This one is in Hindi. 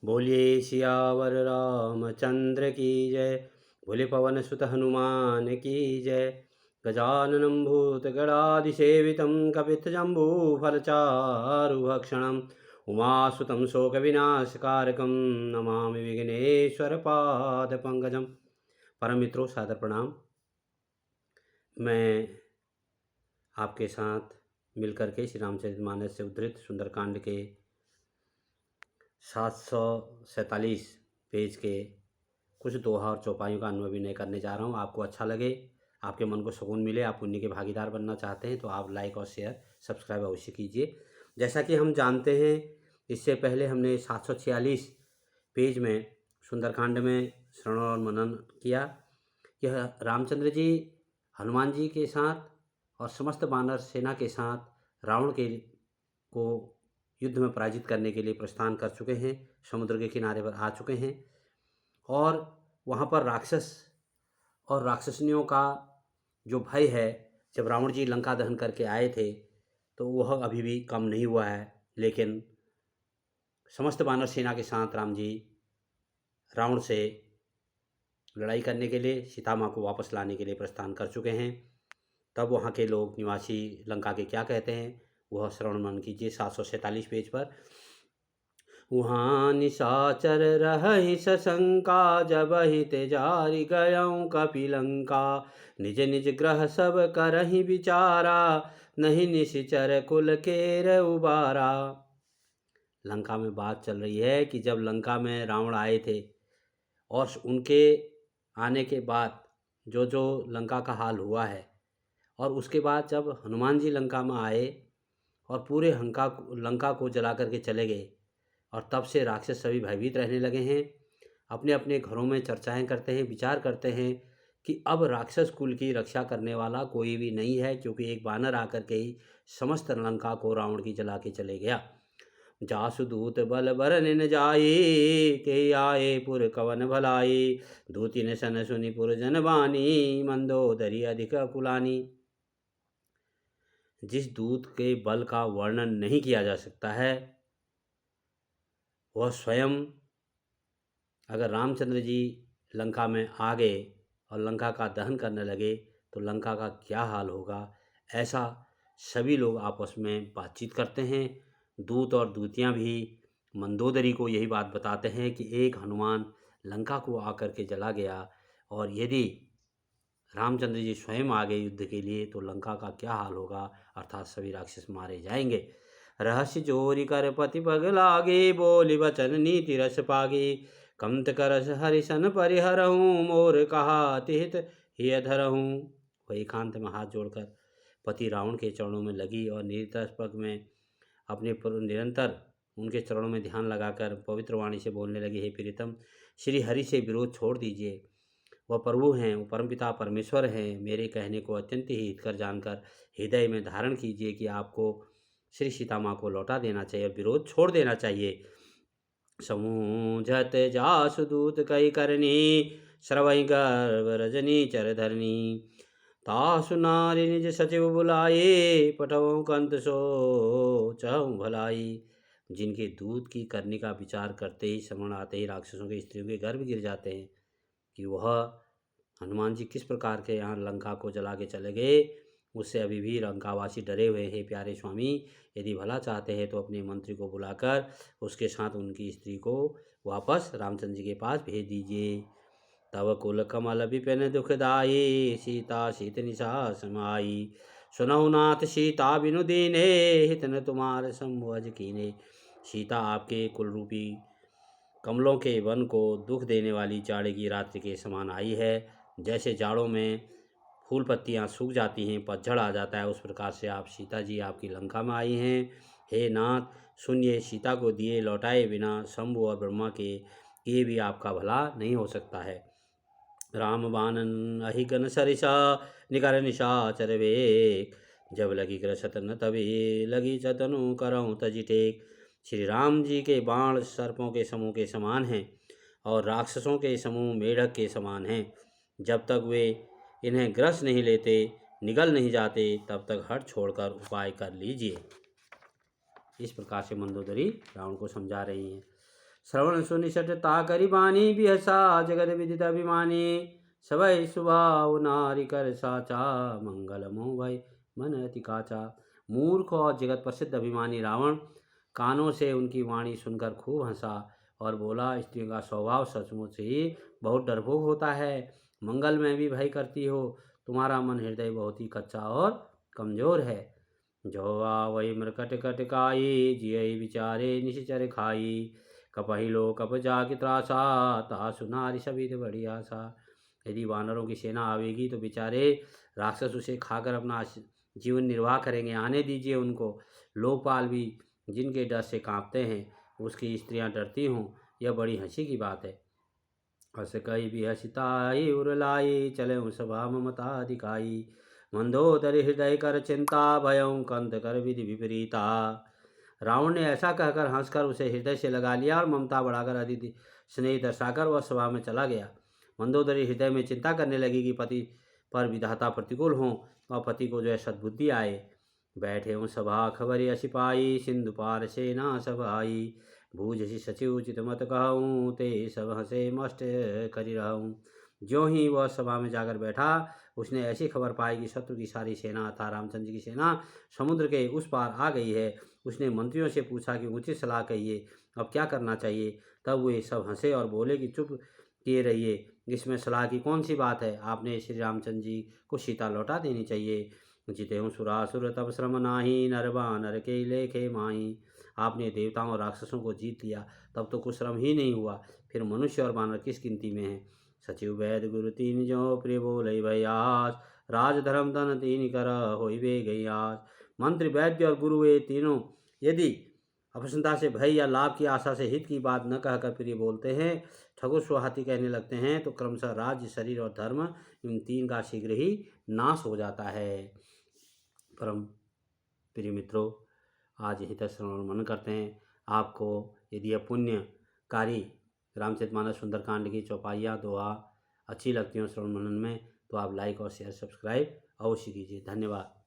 बोलिए सियावर रामचंद्र की जय। बोले पवन सुत हनुमान की जय। गजाननं भूतगणाधिसेवितं कपित्थजम्बूफलचारुभक्षणम् उमासुतं शोकविनाशकारकं नमामि विघ्नेश्वरपादपङ्कजं। परम मित्रों, सादर प्रणाम। मैं आपके साथ मिलकर के श्री रामचरितमानस से उद्धृत सुंदरकांड के 747 पेज के कुछ दोहा और चौपाइयों का अभिनय करने जा रहा हूँ। आपको अच्छा लगे, आपके मन को सुकून मिले, आप पुण्य के भागीदार बनना चाहते हैं तो आप लाइक और शेयर सब्सक्राइब अवश्य कीजिए। जैसा कि हम जानते हैं, इससे पहले हमने 746 पेज में सुंदरकांड में श्रवण और मनन किया। यह रामचंद्र जी हनुमान जी के साथ और समस्त वानर सेना के साथ रावण के को युद्ध में पराजित करने के लिए प्रस्थान कर चुके हैं, समुद्र के किनारे पर आ चुके हैं और वहाँ पर राक्षस और राक्षसनियों का जो भय है, जब रावण जी लंका दहन करके आए थे तो वह अभी भी कम नहीं हुआ है। लेकिन समस्त वानर सेना के साथ राम जी रावण से लड़ाई करने के लिए, सीता माँ को वापस लाने के लिए प्रस्थान कर चुके हैं। तब वहाँ के लोग, निवासी लंका के क्या कहते हैं, वह श्रवण मनन कीजिए 747 पेज पर। वहाँ निशाचर रहहि सशंका, जबहि तेजारि गयऊँ कपिलंका। निज निज ग्रह सब करहि विचारा, नहीं निशिचर कुल केर उबारा। लंका में बात चल रही है कि जब लंका में रावण आए थे और उनके आने के बाद जो जो लंका का हाल हुआ है, और उसके बाद जब हनुमान जी लंका में आए और पूरे लंका को जला करके चले गए, और तब से राक्षस सभी भयभीत रहने लगे हैं। अपने अपने घरों में चर्चाएं करते हैं, विचार करते हैं कि अब राक्षस कुल की रक्षा करने वाला कोई भी नहीं है, क्योंकि एक वानर आकर के ही समस्त लंका को रावण की जला के चले गया। जासु दूत बल बर न जाई, के आए पुर कवन भलाई। दूति न सन सुनि पुर जन बानी, मंदोदरी अधिक कुलानी। जिस दूत के बल का वर्णन नहीं किया जा सकता है, वह स्वयं अगर रामचंद्र जी लंका में आ गए और लंका का दहन करने लगे तो लंका का क्या हाल होगा, ऐसा सभी लोग आपस में बातचीत करते हैं। दूत और दूतियाँ भी मंदोदरी को यही बात बताते हैं कि एक हनुमान लंका को आकर के जला गया, और यदि रामचंद्र जी स्वयं आ गए युद्ध के लिए तो लंका का क्या हाल होगा, अर्थात सभी राक्षस मारे जाएंगे। रहस्य जोरी कर पति पग लागे, बोली वचन नीति रस पागे। कमत करस हरिशन परिहरहूँ, मोर कहा तिहित हिय धरहूँ। वह एकांत में हाथ जोड़कर पति रावण के चरणों में लगी और निरतपग में अपने निरंतर उनके चरणों में ध्यान लगाकर पवित्र वाणी से बोलने लगी, हे प्रीतम, श्री हरि से विरोध छोड़ दीजिए। वह प्रभु हैं, वो परमपिता परमेश्वर हैं। मेरे कहने को अत्यंत ही हितकर जानकर हृदय में धारण कीजिए कि आपको श्री सीता माँ को लौटा देना चाहिए और विरोध छोड़ देना चाहिए। समूझत जासु दूत कई करनी, श्रवई गर्भ रजनी चर धरनी। तासु नारी निज सचिव बुलाए, पठवों कंत सो चहु भलाई। जिनके दूत की करने का विचार करते ही श्रवण आते ही राक्षसों के स्त्रियों के गर्भ गिर जाते हैं कि वह हनुमान जी किस प्रकार के यहाँ लंका को जला के चले गए। उससे अभी भी लंकावासी डरे हुए हैं। प्यारे स्वामी, यदि भला चाहते हैं तो अपने मंत्री को बुलाकर उसके साथ उनकी स्त्री को वापस रामचंद्र जी के पास भेज दीजिए। तब कुल कमल विपिन दुखदाई, सीता शीत निशा समाई। सुनहु नाथ सीता बिनु दीने, हित न तुम्हार संभुअज कीने। सीता आपके कुल रूपी कमलों के वन को दुख देने वाली जाड़े की रात्रि के समान आई है। जैसे जाड़ों में फूल पत्तियां सूख जाती हैं, पतझड़ आ जाता है, उस प्रकार से आप सीता जी आपकी लंका में आई हैं। हे नाथ, सुनिए, सीता को दिए लौटाए बिना शंभु और ब्रह्मा के किए भी आपका भला नहीं हो सकता है। राम बानन अहिगन सरिसा, निकर निशाचर वेग। जब लगी ग्रसत न तभी, लगी चतनु करऊँ तजि टेक। श्री राम जी के बाण सर्पों के समूह के समान हैं और राक्षसों के समूह मेढक के समान हैं। जब तक वे इन्हें ग्रस नहीं लेते, निगल नहीं जाते, तब तक हट छोड़कर उपाय कर लीजिए। इस प्रकार से मंदोदरी रावण को समझा रही हैं। श्रवण सुनिषटता करि बानी, बिहसा जगत विदित अभिमानी। सवै स्वभाव नारी कर साचा, मंगल मोह भय मन अति काचा। मूर्ख और जगत प्रसिद्ध अभिमानी रावण कानों से उनकी वाणी सुनकर खूब हंसा और बोला, स्त्रियों का स्वभाव सचमुच ही बहुत डरपोक होता है। मंगल में भी भय करती हो, तुम्हारा मन हृदय बहुत ही कच्चा और कमजोर है। जोवा वही मृकट कटकाई, जियई विचारे निशिचर खाई। कपहि लो कप जाग त्रासा, तासु नारी सभी बड़ी आशा। यदि वानरों की सेना आवेगी तो बेचारे राक्षस उसे खाकर अपना जीवन निर्वाह करेंगे, आने दीजिए उनको। लोकपाल भी जिनके डर से कांपते हैं, उसकी स्त्रियां डरती हों, यह बड़ी हंसी की बात है। हस कही भी हसिताई उरलाई, चले सभा ममता दिखाई। मंदोदरी हृदय कर चिंता, भयं कंत कर विधि विपरीता। रावण ने ऐसा कहकर हंसकर उसे हृदय से लगा लिया और ममता बढ़ाकर अतिथि स्नेह दर्शाकर वह सभा में चला गया। मंदोदरी हृदय में चिंता करने लगी कि पति पर विधाता प्रतिकूल हों और पति को जो है सद्बुद्धि आए। बैठे हूँ सभा खबरी सिपाही, सिंधु पार सेना सब आई। बूझसी सचिव उचित मत कहूँ, ते सब हंसे मस्ट करी रहूँ। ज्यों ही वह सभा में जाकर बैठा, उसने ऐसी खबर पाई कि शत्रु की सारी सेना अर्थात रामचंद्र जी की सेना समुद्र के उस पार आ गई है। उसने मंत्रियों से पूछा कि उचित सलाह कहिए, अब क्या करना चाहिए। तब वे सब हंसे और बोले कि चुप किए रहिए, इसमें सलाह की कौन सी बात है। आपने श्री रामचंद्र जी को सीता लौटा देनी चाहिए। जितेहूँ सुरासुर तब श्रम नाही, नरवा नर के लेखे माही। आपने देवताओं और राक्षसों को जीत लिया, तब तो कुछ श्रम ही नहीं हुआ, फिर मनुष्य और वानर किस गिनती में हैं। सचिव वैद्य गुरु तीन जो प्रिय बोले भयास, राज धर्म धन तीन कर होइबे गयास। मंत्री वैद्य और गुरु ये तीनों यदि अप्रसन्नता से भय या लाभ की आशा से हित की बात न कहकर प्रिय बोलते हैं, ठगुर स्वाहाती कहने लगते हैं, तो क्रमशः राज्य शरीर और धर्म इन तीन का शीघ्र ही नाश हो जाता है। परम प्रिय मित्रों, आज यहीं तक श्रवण मनन करते हैं। आपको यदि यह पुण्यकारी रामचरितमानस सुंदरकांड की चौपाइयाँ दोहा अच्छी लगती हो श्रवण मनन में, तो आप लाइक और शेयर सब्सक्राइब अवश्य कीजिए। धन्यवाद।